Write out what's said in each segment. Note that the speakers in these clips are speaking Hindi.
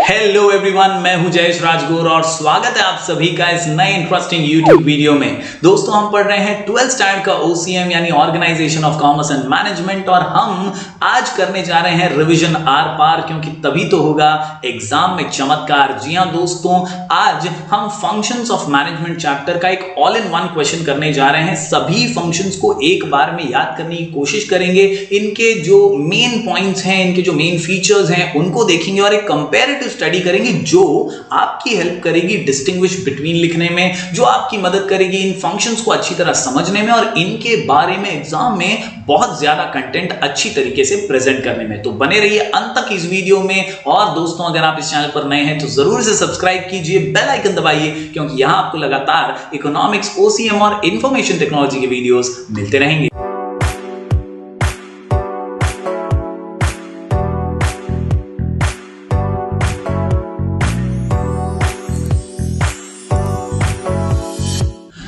हेलो एवरीवन, मैं हूं जयेश राजगोर और स्वागत है आप सभी का इस नए इंटरेस्टिंग यूट्यूब वीडियो में। दोस्तों, हम पढ़ रहे हैं 12th स्टैंडर्ड का OCM यानी organisation of commerce and management और हम आज करने जा रहे हैं रिवीजन आर पार, क्योंकि तभी तो होगा एग्जाम में चमत्कार। जी हां दोस्तों, आज हम फंक्शंस ऑफ मैनेजमेंट चैप्टर का एक ऑल इन वन क्वेश्चन करने जा रहे हैं। सभी फंक्शंस को एक बार में याद करने की कोशिश करेंगे, इनके जो मेन पॉइंट्स हैं, इनके जो मेन फीचर्स हैं उनको देखेंगे और एक कंपैरेटिव स्टडी करेंगे जो आपकी हेल्प करेगी डिस्टिंग्विश बिटवीन लिखने में, जो आपकी मदद करेगी इन फंक्शंस को अच्छी तरह समझने में और इनके बारे में एग्जाम में बहुत ज्यादा कंटेंट अच्छी तरीके से प्रेजेंट करने में। तो बने रहिए अंत तक इस वीडियो में। और दोस्तों, अगर आप इस चैनल पर नए हैं तो जरूर से सब्सक्राइब कीजिए, बेल आइकन दबाइए, क्योंकि यहां आपको लगातार इकोनॉमिक्स, OCM और इंफॉर्मेशन टेक्नोलॉजी के वीडियोस मिलते रहेंगे।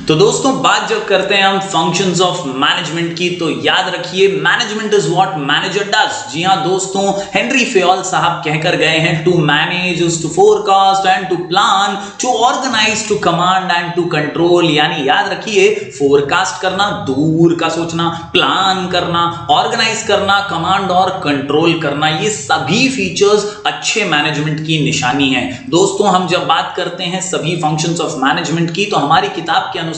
तो दोस्तों, बात जब करते हैं हम फंक्शंस ऑफ मैनेजमेंट की, तो याद रखिए management is what manager does. जी हां दोस्तों, हेनरी फेयोल साहब कहकर गए हैं, to manage is to forecast and to plan, to organise, to command and to control. यानी याद रखिए, फोरकास्ट करना, दूर का सोचना, प्लान करना, ऑर्गेनाइज करना, कमांड और कंट्रोल करना, ये सभी फीचर्स अच्छे मैनेजमेंट की निशानी है। दोस्तों, हम जब बात करते हैं सभी फंक्शंस ऑफ मैनेजमेंट की, तो हमारी किताब के अनुसार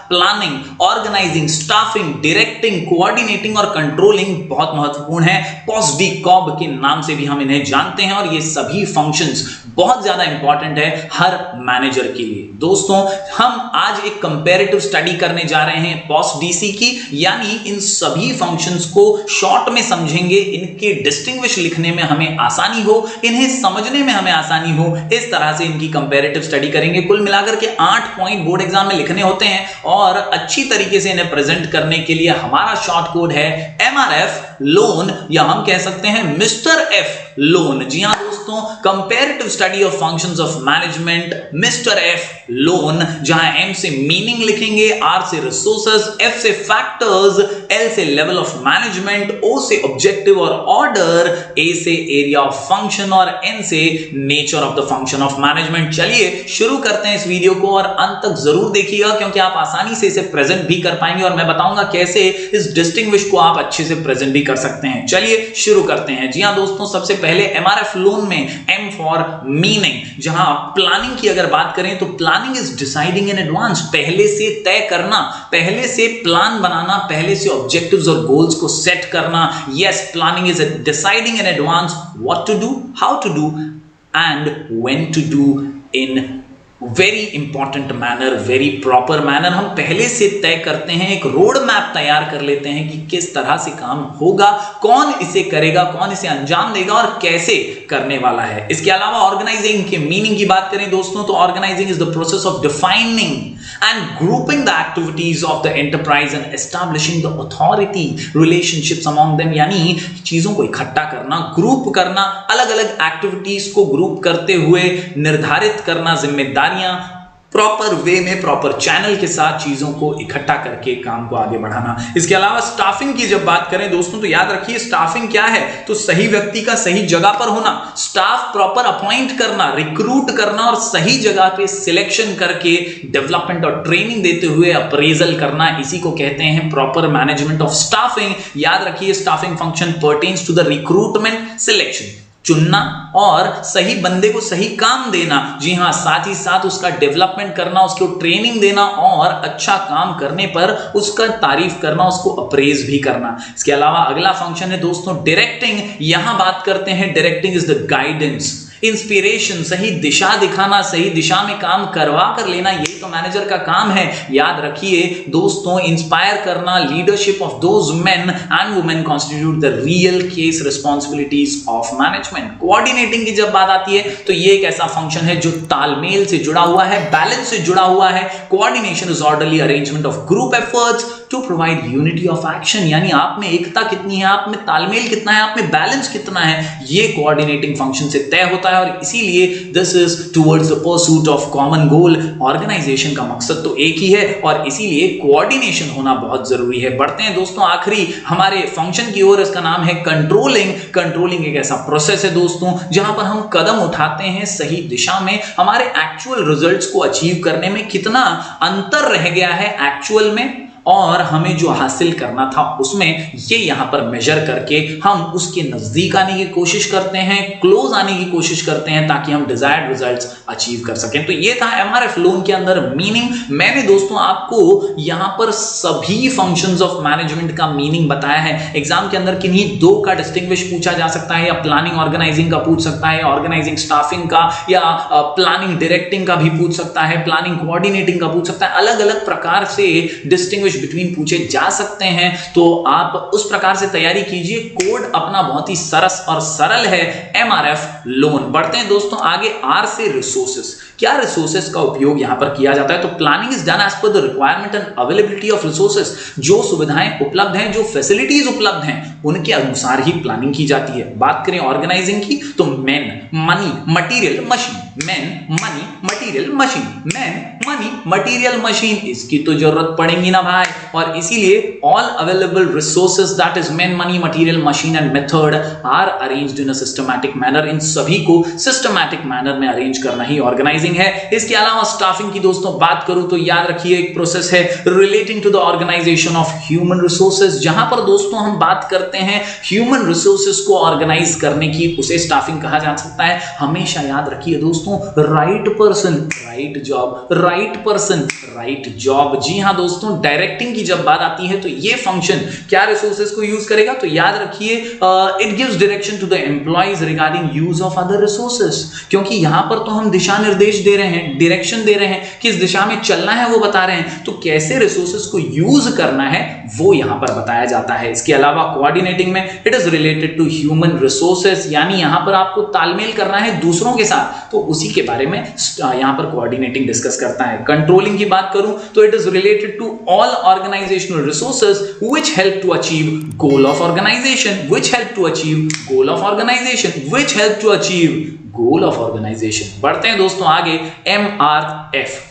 planning, organising, staffing, directing, coordinating और कंट्रोलिंग बहुत महत्वपूर्ण है। POSDC के नाम से भी हम इन्हें जानते हैं और ये सभी फंक्शंस बहुत ज्यादा इंपॉर्टेंट है हर मैनेजर के लिए। दोस्तों, हम आज एक कंपैरेटिव स्टडी करने जा रहे हैं POSDC की, यानी इन सभी फंक्शंस को शॉर्ट में समझेंगे, इनके डिस्टिंग्विश लिखने में हमें आसानी हो, इन्हें समझने में हमें आसानी हो, इस तरह से इनकी कंपैरेटिव स्टडी करेंगे। कुल मिलाकर के 8 पॉइंट बोर्ड एग्जाम में लिखने होते हैं और अच्छी तरीके से इन्हें प्रेजेंट करने के लिए हमारा शॉर्ट कोड है MRF लोन, या हम कह सकते हैं मिस्टर F लोन। जी हां दोस्तों, comparative study of functions of management, mister F loan, जहां M से मीनिंग लिखेंगे, R से रिसोर्सेज, F से फैक्टर्स, L से लेवल ऑफ मैनेजमेंट, O से ऑब्जेक्टिव और ऑर्डर, A से एरिया ऑफ फंक्शन और N से nature of the function of management. चलिए शुरू करते हैं इस वीडियो को और अंत तक जरूर देखिएगा, क्योंकि आप आसानी से इसे प्रेजेंट भी कर पाएंगे और मैं बताऊंगा कैसे इस डिस्टिंग्विश को आप अच्छे से प्रेजेंट भी कर सकते हैं। चलिए शुरू करते हैं। जी हां दोस्तों, सबसे पहले MRF लोन में M फॉर मीनिंग। जहां प्लानिंग की अगर बात करें तो planning is deciding in advance, पहले से तय करना, पहले से प्लान बनाना, पहले से ऑब्जेक्टिव्स और गोल्स को सेट करना। Yes, planning is deciding in advance what to do, how to do and when to do in very important manner, very proper manner. हम पहले से तय करते हैं, एक रोड मैप तैयार कर लेते हैं कि किस तरह से काम होगा, कौन इसे करेगा, कौन इसे अंजाम देगा और कैसे करने वाला है। इसके अलावा ऑर्गेनाइजिंग के मीनिंग की बात करें दोस्तों, तो organising is the process of defining and grouping the activities of the enterprise and establishing the authority relationships among them। यानी चीजों को इकट्ठा करना, ग्रुप करना, अलग अलग एक्टिविटीज को ग्रुप करते हुए निर्धारित करना जिम्मेदारियां, प्रॉपर वे में, प्रॉपर चैनल के साथ चीजों को इकट्ठा करके काम को आगे बढ़ाना। इसके अलावा स्टाफिंग की जब बात करें दोस्तों, तो याद रखिए स्टाफिंग क्या है, तो सही व्यक्ति का सही जगह पर होना, स्टाफ प्रॉपर अपॉइंट करना, रिक्रूट करना और सही जगह पे सिलेक्शन करके डेवलपमेंट और ट्रेनिंग देते हुए अप्रेजल करना, इसी को कहते हैं प्रॉपर मैनेजमेंट ऑफ स्टाफिंग। याद रखिए staffing function pertains to the recruitment, selection, चुनना और सही बंदे को सही काम देना। जी हां, साथ ही साथ उसका डेवलपमेंट करना, उसको ट्रेनिंग देना और अच्छा काम करने पर उसका तारीफ करना, उसको अप्रेज भी करना। इसके अलावा अगला फंक्शन है दोस्तों डायरेक्टिंग। यहां बात करते हैं directing is the guidance, inspiration, सही दिशा दिखाना, सही दिशा में काम करवा कर लेना, यही तो मैनेजर का काम है। याद रखिए दोस्तों, इंस्पायर करना, leadership of those main and women constitute the real case responsibilities of management. Coordinating की जब बात आती है तो ये एक ऐसा फंक्शन है जो तालमेल से जुड़ा हुआ है, बैलेंस से जुड़ा हुआ है। Coordination is orderly arrangement of group efforts, to provide unity of action, यानी आप में एकता कितनी है, आप में तालमेल कितना है, आप में बैलेंस कितना है, ये कोऑर्डिनेटिंग फंक्शन से तय होता है। और इसीलिए this is towards the pursuit of common goal. Organisation का मकसद तो एक ही है और इसीलिए कोऑर्डिनेशन होना बहुत जरूरी है। बढ़ते हैं दोस्तों आखिरी हमारे फंक्शन की ओर, इसका नाम है कंट्रोलिंग। कंट्रोलिंग एक ऐसा प्रोसेस है दोस्तों जहां पर हम कदम उठाते हैं सही दिशा में, हमारे एक्चुअल रिजल्ट्स को अचीव करने में कितना अंतर रह गया है एक्चुअल में और हमें जो हासिल करना था उसमें, ये यहां पर मेजर करके हम उसके नजदीक आने की कोशिश करते हैं, क्लोज आने की कोशिश करते हैं ताकि हम डिजायर्ड रिजल्ट्स अचीव कर सकें। तो ये था एमआरएफ लोन के अंदर मीनिंग। मैंने दोस्तों आपको यहां पर सभी फंक्शंस ऑफ मैनेजमेंट का मीनिंग बताया है। एग्जाम के अंदर किन्हीं दो का डिस्टिंग्विश पूछा जा सकता है, या प्लानिंग ऑर्गेनाइजिंग का पूछ सकता है, ऑर्गेनाइजिंग स्टाफिंग का, या प्लानिंग डायरेक्टिंग का भी पूछ सकता है, प्लानिंग कोऑर्डिनेटिंग का पूछ सकता है। अलग अलग प्रकार से डिस्टिंग्विश बिटवीन पूछे जा सकते हैं, तो आप उस प्रकार से तैयारी कीजिए। कोड अपना बहुत ही सरस और सरल है, एमआरएफ लोन। बढ़ते हैं दोस्तों आगे, आर से रिसोर्सेस। क्या रिसोर्सेस का उपयोग यहां पर किया जाता है? तो planning is done as per the requirement and availability of resources. जो सुविधाएं उपलब्ध हैं, जो फैसिलिटीज उपलब्ध हैं, उनके अनुसार ही प्लानिंग की जाती है। बात करें ऑर्गेनाइजिंग की, तो man, money, material, machine. Man, money, material, machine. Man, money, material, machine, इसकी तो जरूरत पड़ेगी ना भाई। और इसीलिए all available resources that is man, money, material, machine and method are arranged in a systematic manner. इन सभी को सिस्टमैटिक मैनर में अरेंज करना ही ऑर्गेनाइजिंग है। इसके अलावा स्टाफिंग की दोस्तों बात करूं तो याद रखिए एक प्रोसेस है relating to the organisation of human resources. जहां पर दोस्तों हम बात करते हैं ह्यूमन रिसोर्सेज को ऑर्गेनाइज करने की, उसे स्टाफिंग कहा जा सकता है। हमेशा याद रखिए दोस्तों, right person right job, right person right job. जी हां दोस्तों, डायरेक्टिंग की जब बात आती है तो ये फंक्शन क्या रिसोर्सेज को यूज करेगा? तो याद रखिए it gives direction to the employees regarding use of other resources. क्योंकि यहां पर तो हम दिशा निर्देश दे रहे हैं, डायरेक्शन दे रहे हैं, किस दिशा में चलना है वो बता रहे हैं, तो कैसे रिसोर्सेज को यूज करना है वो यहां पर बताया जाता है। इसके अलावा कोऑर्डिनेटिंग में it is related to human resources, यानी यहां पर आपको तालमेल करना है दूसरों के साथ, तो उसी के बारे में यहां पर कोऑर्डिनेटिंग डिस्कस करता है। कंट्रोलिंग की बात करूं तो it is related to all organisational resources which help to achieve goal of organisation, which help to achieve goal of organisation, which help to achieve goal of organisation. बढ़ते हैं दोस्तों आगे, एमआरएफ।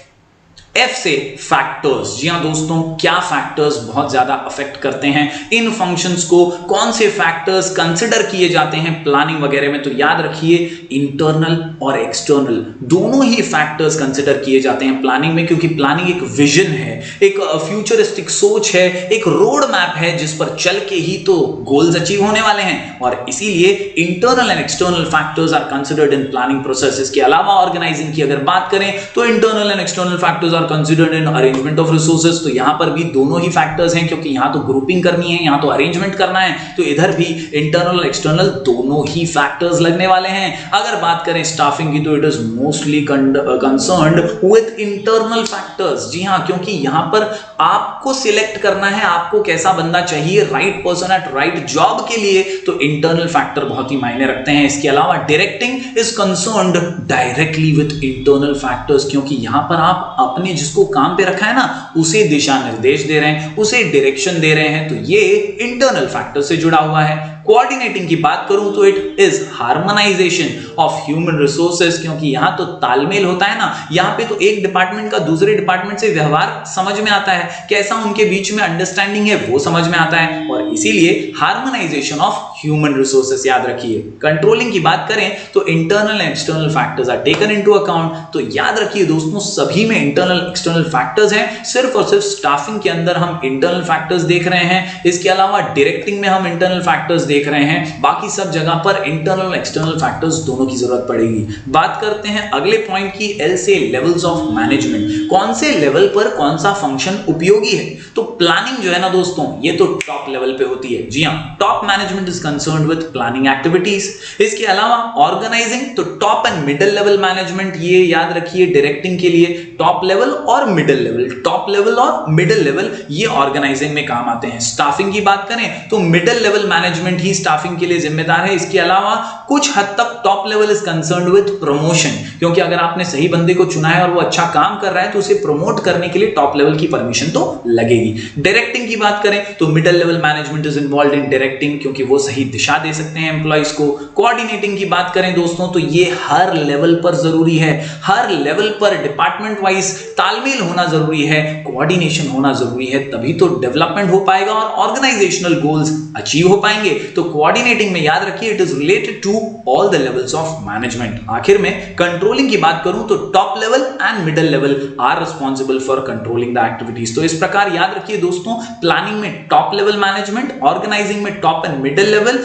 एफ से फैक्टर्स। जी हां दोस्तों, क्या फैक्टर्स बहुत ज्यादा अफेक्ट करते हैं इन फंक्शंस को, कौन से फैक्टर्स कंसिडर किए जाते हैं प्लानिंग वगैरह में? तो याद रखिए इंटरनल और एक्सटर्नल दोनों ही फैक्टर्स कंसिडर किए जाते हैं प्लानिंग में, क्योंकि प्लानिंग एक विजन है, एक फ्यूचरिस्टिक सोच है, एक रोड मैप है जिस पर चल के ही तो गोल्स अचीव होने वाले हैं। और इसीलिए internal and external factors are considered in planning process. के अलावा ऑर्गेनाइजिंग की अगर बात करें तो internal and external factors are considered in arrangement of resources. तो यहां पर भी दोनों ही फैक्टर्स हैं, क्योंकि यहां तो ग्रुपिंग करनी है, यहां तो अरेंजमेंट करना है, तो इधर भी इंटरनल और एक्सटर्नल दोनों ही फैक्टर्स लगने वाले हैं। अगर बात करें स्टाफिंग की तो it is mostly concerned with internal factors. जी हां, क्योंकि यहां पर आपको सिलेक्ट करना है, आपको कैसा बंदा चाहिए, right person at right job के लिए, तो इंटरनल फैक्टर बहुत ही मायने रखते हैं। इसके अलावा directing is concerned directly with internal factors, क्योंकि यहां पर आप अपने जिसको काम पे रखा है ना, उसे दिशा निर्देश दे रहे हैं, उसे डायरेक्शन दे रहे हैं, तो ये इंटरनल फैक्टर से जुड़ा हुआ है। कोऑर्डिनेटिंग की बात करूं तो it is harmonisation of human resources, क्योंकि यहां तो तालमेल होता है ना, यहां पे तो एक डिपार्टमेंट का दूसरे डिपार्टमेंट से व्यवहार समझ में आता है, कैसा उनके बीच में अंडरस्टैंडिंग है वो समझ में आता है, और इसीलिए हार्मोनाइजेशन ऑफ ह्यूमन रिसोर्सेज। याद रखिए कंट्रोलिंग की बात करें तो internal and external factors are taken into account. तो याद रखिए दोस्तों, सभी में इंटरनल एक्सटर्नल फैक्टर्स हैं, सिर्फ और सिर्फ स्टाफिंग के अंदर हम इंटरनल फैक्टर्स देख रहे हैं, इसके अलावा डायरेक्टिंग में हम इंटरनल फैक्टर्स देख रहे हैं, बाकी सब जगह पर इंटरनल एक्सटर्नल फैक्टर्स दोनों की जरूरत पड़ेगी। बात करते हैं अगले पॉइंट की, एल से लेवल्स ऑफ मैनेजमेंट। कौन से लेवल पर कौन सा फंक्शन उपयोगी है? तो प्लानिंग जो है ना दोस्तों, ये तो टॉप टॉप लेवल पे होती है। जी हाँ, top management is concerned with planning activities. इसके अलावा ऑर्गेनाइजिंग, तो top and middle level management, ये याद रखिए डायरेक्टिंग के लिए टॉप लेवल और मिडिल लेवल, टॉप लेवल और मिडिल लेवल ये ऑर्गेनाइजिंग में काम आते हैं। स्टाफिंग की बात करें तो मिडिल लेवल मैनेजमेंट ही स्टाफिंग के लिए जिम्मेदार है। इसके अलावा कुछ हद तक top level is concerned with promotion, क्योंकि अगर आपने सही बंदे को चुना है और वो अच्छा काम कर रहा है तो उसे प्रमोट करने के लिए टॉप लेवल की परमिशन तो लगेगी। डायरेक्टिंग की बात करें तो middle level management is involved in directing, क्योंकि वो सही दिशा दे सकते हैं एम्प्लॉइज को। कोऑर्डिनेटिंग की बात करें दोस्तों तो ये हर लेवल पर जरूरी है, हर लेवल पर डिपार्टमेंट वाइज तालमेल होना जरूरी है, कोऑर्डिनेशन होना जरूरी है, तभी तो डेवलपमेंट हो पाएगा और ऑर्गेनाइजेशनल गोल्स अचीव हो पाएंगे। तो कोऑर्डिनेटिंग में याद रखिए it is related to all the levels of management. आखिर में कंट्रोलिंग की बात करूं तो top level and middle level are responsible for controlling the activities. तो इस प्रकार याद रखिए दोस्तों, प्लानिंग में टॉप लेवल मैनेजमेंट, ऑर्गेनाइजिंग में top and middle level,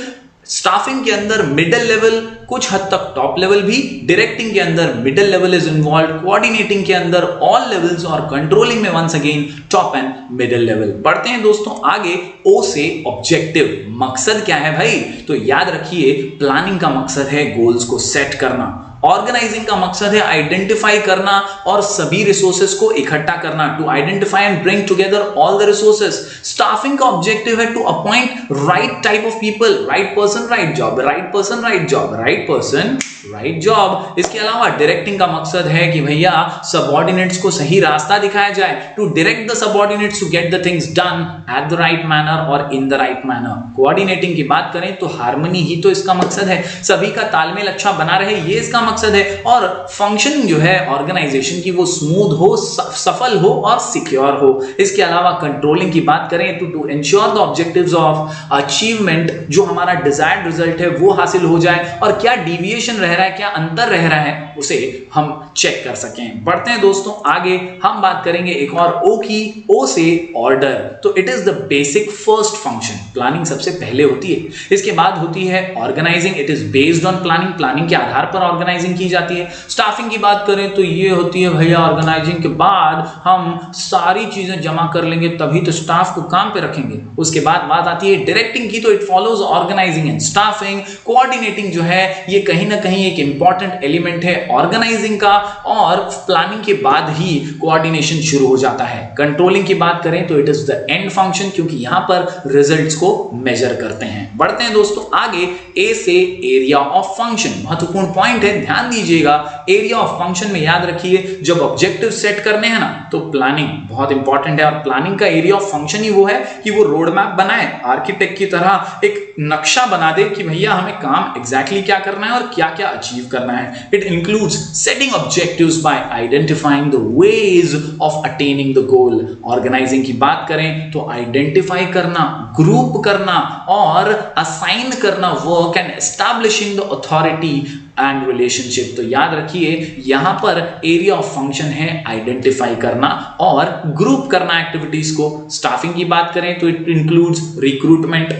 staffing के अंदर मिडिल लेवल, कुछ हद तक टॉप लेवल भी, डायरेक्टिंग के अंदर middle level is involve, coordinating के अंदर ऑल लेवल्स और कंट्रोलिंग में once again top and middle level. बढ़ते हैं दोस्तों आगे, ओ से ऑब्जेक्टिव। मकसद क्या है भाई? तो याद रखिए प्लानिंग का मकसद है गोल्स को सेट करना, ऑर्गेनाइजिंग का मकसद है आइडेंटिफाई करना और सभी रिसोर्सेज को इकट्ठा करना, to identify and bring together all the resources. Staffing का ऑब्जेक्टिव है to appoint right type of people, right person right job, right person right job, right person right job. इसके अलावा डायरेक्टिंग का मकसद है कि भैया सबऑर्डिनेट्स को सही रास्ता दिखाया जाए, to direct the subordinates to get the things done at the right manner और in the right manner. Coordinating की बात करें तो हार्मनी ही तो इसका मकसद है, सभी का तालमेल अच्छा बना रहे, ये इसका मकसद है। और फंक्शनिंग जो है ऑर्गेनाइजेशन की वो स्मूथ हो, सफल हो और सिक्योर हो। इसके अलावा कंट्रोलिंग की बात करें तो to ensure the objectives of achievement, जो हमारा डिजायर्ड रिजल्ट है वो हासिल हो जाए और क्या डेविएशन रह रहा है, क्या अंतर रह रहा है, उसे हम चेक कर सकें। बढ़ते हैं दोस्तों आगे, हम बात करेंगे एक और ओ की, ओ से ऑर्डर। तो it is the basic first function, planning सबसे पहले होती है। इसके बाद होती है organising, it is based on planning, planning के आधार पर ऑर्गेनाइजिंग की जाती है। स्टाफिंग की बात करें तो ये होती है भैया ऑर्गेनाइजिंग के बाद हम सारी चीजें जमा कर लेंगे तभी तो स्टाफ को काम पे रखेंगे। उसके बाद बात आती है डायरेक्टिंग की, तो it follows organising and staffing. Coordinating जो है ये कहीं ना कहीं एक इंपॉर्टेंट एलिमेंट है ऑर्गेनाइजिंग का, और प्लानिंग के बाद ही कोऑर्डिनेशन शुरू हो जाता है। कंट्रोलिंग की बात करें तो it is the end function, क्योंकि यहां पर रिजल्ट्स को मेजर करते हैं। बढ़ते हैं दोस्तों आगे, ए से एरिया ऑफ फंक्शन। महत्वपूर्ण पॉइंट है, ध्यान दीजिएगा। एरिया ऑफ फंक्शन में याद रखिए जब ऑब्जेक्टिव सेट करने हैं ना तो प्लानिंग बहुत इंपॉर्टेंट है, और प्लानिंग का एरिया ऑफ फंक्शन ही वो है कि वो रोड मैप बनाए, आर्किटेक्ट की तरह एक नक्शा बना दे कि भैया हमें काम एग्जैक्टली क्या करना है और क्या क्या अचीव करना है। It includes setting objectives by identifying the ways of attaining the goal. Organising की बात करें तो आइडेंटिफाई करना, ग्रुप करना और असाइन करना work and establishing the authority and relationship. तो याद रखिए यहां पर एरिया ऑफ फंक्शन है आइडेंटिफाई करना और ग्रुप करना एक्टिविटीज को। स्टाफिंग की बात करें तो इट इंक्लूड्स रिक्रूटमेंट,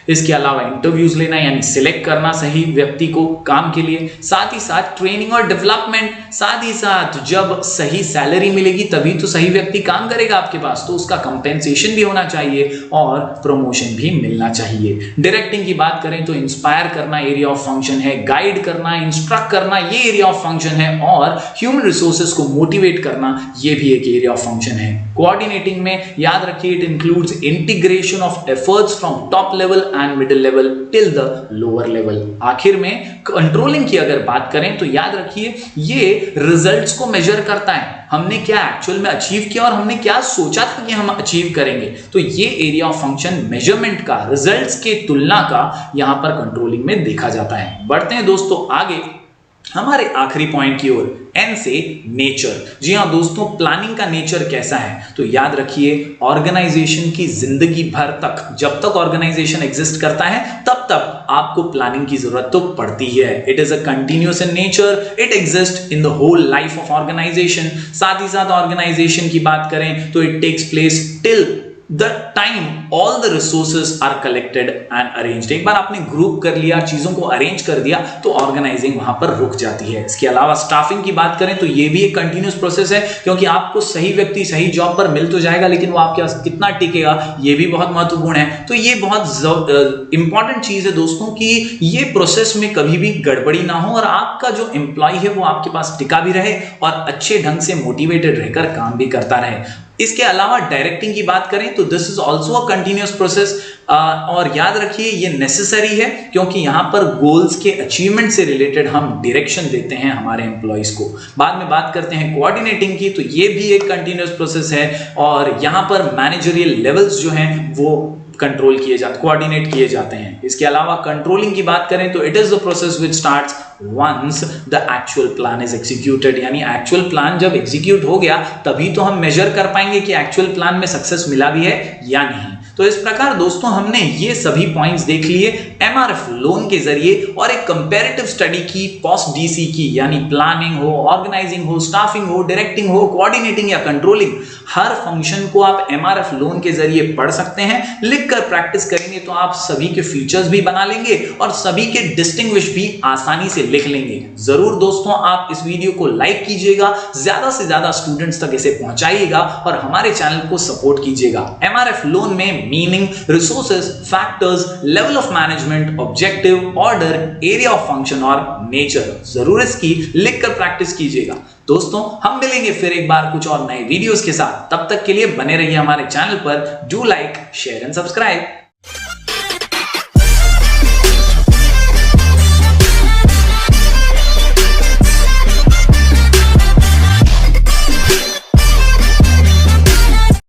इसके अलावा इंटरव्यूज लेना यानी सिलेक्ट करना सही व्यक्ति को काम के लिए, साथ ही साथ ट्रेनिंग और डेवलपमेंट, साथ ही साथ जब सही सैलरी मिलेगी तभी तो सही व्यक्ति काम करेगा आपके पास, तो उसका कंपेंसेशन भी होना चाहिए और प्रमोशन भी मिलना चाहिए। डायरेक्टिंग की बात करें तो इंस्पायर करना एरिया ऑफ फंक्शन है, गाइड करना, इंस्ट्रक्ट करना ये एरिया ऑफ फंक्शन है, और ह्यूमन रिसोर्सेज को मोटिवेट करना ये भी एक एरिया ऑफ फंक्शन है। कोऑर्डिनेटिंग में याद रखिए it includes integration of efforts from top level and middle level till the lower level. आखिर में कंट्रोलिंग की अगर बात करें तो याद रखिए ये रिजल्ट्स को मेजर करता है, हमने क्या एक्चुअल में अचीव किया और हमने क्या सोचा था कि हम अचीव करेंगे। तो ये एरिया ऑफ फंक्शन मेजरमेंट का, रिजल्ट्स के तुलना का यहां पर कंट्रोलिंग में देखा जाता है। बढ़ते हैं दोस्तों आगे हमारे आखिरी पॉइंट की ओर, एन से नेचर। जी हाँ दोस्तों, प्लानिंग का नेचर कैसा है तो याद रखिए ऑर्गेनाइजेशन की जिंदगी भर तक, जब तक ऑर्गेनाइजेशन एग्जिस्ट करता है तब तक आपको प्लानिंग की जरूरत तो पड़ती है। It is a continuous in nature, it exist in the whole life of organisation. साथ ही साथ ऑर्गेनाइजेशन की बात करें तो it takes place till the time all the resources are collected and arranged. एक बार आपने ग्रुप कर लिया, चीजों को अरेंज कर दिया, तो ऑर्गेनाइजिंग वहां पर रुक जाती है। इसके अलावा स्टाफिंग की बात करें तो ये भी एक कंटिन्यूस प्रोसेस है, क्योंकि आपको सही व्यक्ति सही जॉब पर मिल तो जाएगा, लेकिन वो आपके पास कितना टिकेगा ये भी बहुत महत्वपूर्ण है। तो ये बहुत इंपॉर्टेंट चीज है दोस्तों कि ये प्रोसेस में कभी भी गड़बड़ी ना हो और आपका जो एम्प्लॉय है वो आपके पास टिका भी रहे और अच्छे ढंग से मोटिवेटेड रहकर काम भी करता रहे। इसके अलावा डायरेक्टिंग की बात करें तो this is also a continuous process, और याद रखिए ये नेसेसरी है, क्योंकि यहां पर गोल्स के अचीवमेंट से रिलेटेड हम डायरेक्शन देते हैं हमारे एम्प्लॉइज को। बाद में बात करते हैं कोऑर्डिनेटिंग की, तो ये भी एक कंटिन्यूअस प्रोसेस है और यहां पर मैनेजरियल लेवल्स जो हैं वो कंट्रोल किए जाते, कोऑर्डिनेट किए जाते हैं। इसके अलावा कंट्रोलिंग की बात करें तो it is the process which starts once the actual plan is executed, यानी एक्चुअल प्लान जब एग्जीक्यूट हो गया तभी तो हम मेजर कर पाएंगे कि एक्चुअल प्लान में सक्सेस मिला भी है या नहीं। तो इस प्रकार दोस्तों हमने ये सभी पॉइंट्स देख लिए एमआरएफ लोन के जरिए और एक कंपैरेटिव स्टडी की पोस्ट-डीसी की, यानी प्लानिंग हो, ऑर्गेनाइजिंग हो, स्टाफिंग हो, डायरेक्टिंग हो, कोऑर्डिनेटिंग या कंट्रोलिंग, हर फंक्शन को आप एमआरएफ लोन के जरिए पढ़ सकते हैं। लिखकर प्रैक्टिस करेंगे तो आप सभी के फीचर्स भी बना लेंगे और सभी के डिस्टिंग्विश भी आसानी से लिख लेंगे। जरूर दोस्तों आप इस वीडियो को लाइक कीजिएगा, ज्यादा से ज्यादा स्टूडेंट्स तक इसे पहुंचाइएगा और हमारे चैनल को सपोर्ट कीजिएगा। एमआरएफ लोन में meaning, resources, factors, level of management, objective, order, area of function और नेचर, जरूर इसकी लिखकर प्रैक्टिस कीजिएगा। दोस्तों हम मिलेंगे फिर एक बार कुछ और नए वीडियोस के साथ, तब तक के लिए बने रहिए हमारे चैनल पर। Do like, share and subscribe.